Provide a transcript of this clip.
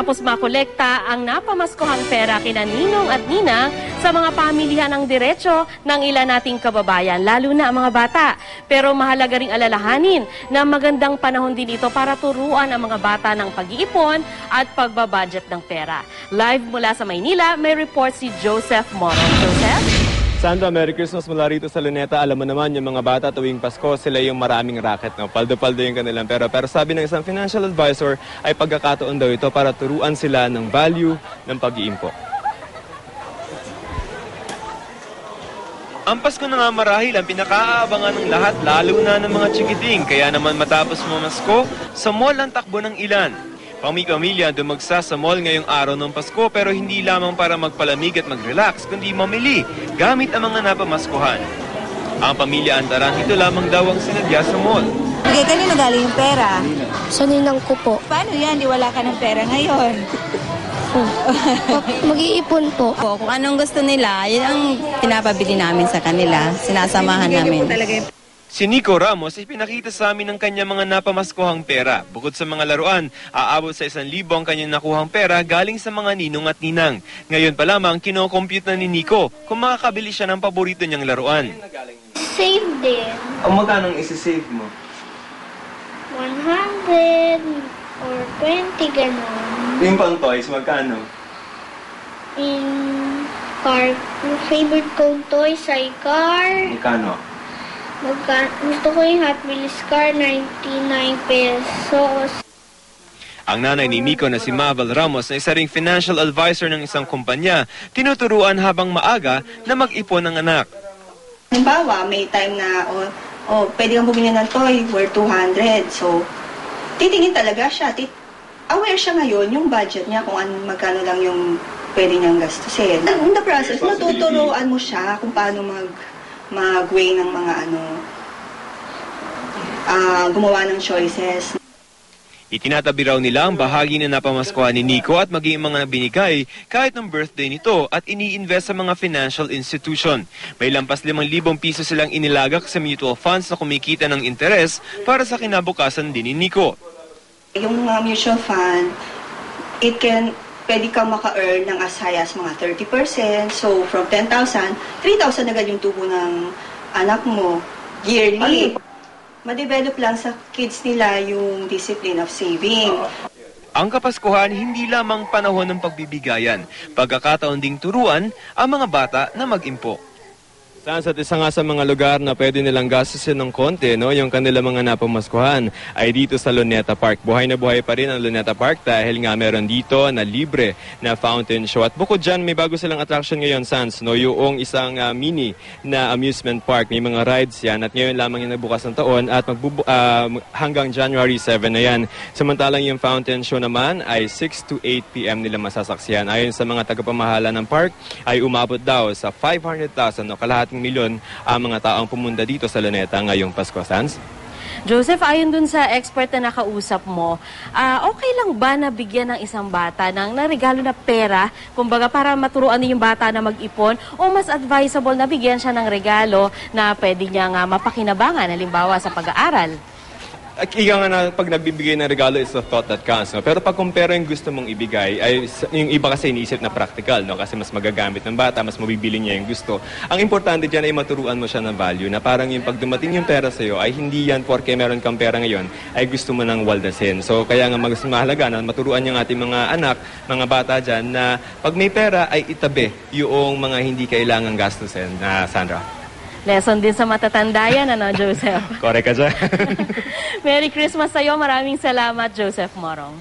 Matapos makolekta ang napamaskuhang pera kina Ninong at Ninang sa mga pamilihan ng diretsyo ng ilan nating kababayan, lalo na ang mga bata. Pero mahalaga ring alalahanin na magandang panahon din ito para turuan ang mga bata ng pag-iipon at pagbabudget ng pera. Live mula sa Maynila, may report si Joseph Morong. Joseph? Sandra, Merry Christmas mula rito sa Luneta. Alam mo naman, yung mga bata tuwing Pasko, sila yung maraming racket. No? Paldo-paldo yung kanilang pera. Pero sabi ng isang financial advisor, ay pagkakataon daw ito para turuan sila ng value ng pag-iimpo. Ang Pasko na nga marahil ang pinakaabangan ng lahat, lalo na ng mga chikiting. Kaya naman matapos mamasko, sa mall ang takbo ng ilan. Pamilya dumagsa sa mall ngayong araw ng Pasko pero hindi lamang para magpalamig at mag-relax, kundi mamili gamit ang mga napamaskuhan. Ang pamilya Antaran, ito lamang daw ang sinadya sa mall. Okay, kanino galing yung pera? Sa ninang ko po. Paano yan? Di wala ka ng pera ngayon. Mag-iipon po. Kung anong gusto nila, yun ang pinapabili namin sa kanila. Sinasamahan namin. Si Nico Ramos ay pinakita sa amin ng kanyang mga napamaskuhang pera. Bukod sa mga laruan, aabot sa 1,000 ang kanyang nakuhang pera galing sa mga ninong at ninang. Ngayon pa lamang, kinocompute na ni Nico kung makakabili siya ng paborito niyang laruan. Save din. Ang magkano isi-save mo? 100 or 20 ganun. Yung pang toys, magkano? In car, yung favorite kong toys ay car. Magkano? Gusto ko yung Hot Wheels car, 99 pesos. Ang nanay ni Nico na si Mabel Ramos na isa ring financial advisor ng isang kumpanya, tinuturuan habang maaga na mag-ipon ng anak. Halimbawa, may time na, pwede kang bumili ng toy worth 200. So, titingin talaga siya. Aware siya ngayon yung budget niya kung magkano lang yung pwede niyang gastusin. In the process, matuturuan mo siya kung paano mag-weigh ng mga gumawa ng choices. Itinatabi raw nila ang bahagi na napamaskuhan ni Nico at maging mga binigay kahit ng birthday nito at ini-invest sa mga financial institution. May lampas 5,000 piso silang inilagak sa mutual funds na kumikita ng interes para sa kinabukasan din ni Nico. Yung mutual fund, pwede kang maka-earn ng as high as mga 30%. So, from 10,000, 3,000 agad yung tubo ng anak mo yearly. Ma-develop lang sa kids nila yung discipline of saving. Ang Kapaskuhan, hindi lamang panahon ng pagbibigayan. Pagkakataon ding turuan ang mga bata na mag-impo. At isa nga sa mga lugar na pwede nilang gastusin ng konti, no, yung kanilang mga napamaskuhan, ay dito sa Luneta Park. Buhay na buhay pa rin ang Luneta Park dahil nga meron dito na libre na fountain show. At bukod dyan, may bago silang attraction ngayon, Sans, no, yung isang mini na amusement park. May mga rides yan at ngayon lamang yung nagbukas ng taon at hanggang January 7 na yan. Samantalang yung fountain show naman ay 6 to 8 p.m. nila masasaksiyan. Ayon sa mga tagapamahala ng park, ay umabot daw sa 500,000 o kalahating milyon ang mga taong pumunta dito sa Luneta ngayong Pasko. Sans? Joseph, ayon dun sa expert na nakausap mo, okay lang ba na bigyan ng isang bata ng regalo na pera, kumbaga para maturuan din yung bata na mag-ipon, o mas advisable na bigyan siya ng regalo na pwede niya nga mapakinabangan, halimbawa sa pag-aaral? Ika nga na pag nagbibigay ng regalo, it's a thought that counts. No? Pero pag kumpara yung gusto mong ibigay, ay yung iba kasi iniisip na practical, no? Kasi mas magagamit ng bata, mas mabibili niya yung gusto. Ang importante dyan ay maturuan mo siya ng value, na parang yung pag dumating yung pera sa'yo, ay hindi yan porke meron kang pera ngayon, ay gusto mo nang waldasin. So kaya nga mas mahalaga na maturuan yung ating mga anak, mga bata dyan, na pag may pera ay itabi yung mga hindi kailangang gastusin. Sandra? Lesson din sa matatanda yan, Joseph? Correct ka dyan. Merry Christmas sa'yo. Maraming salamat, Joseph Morong.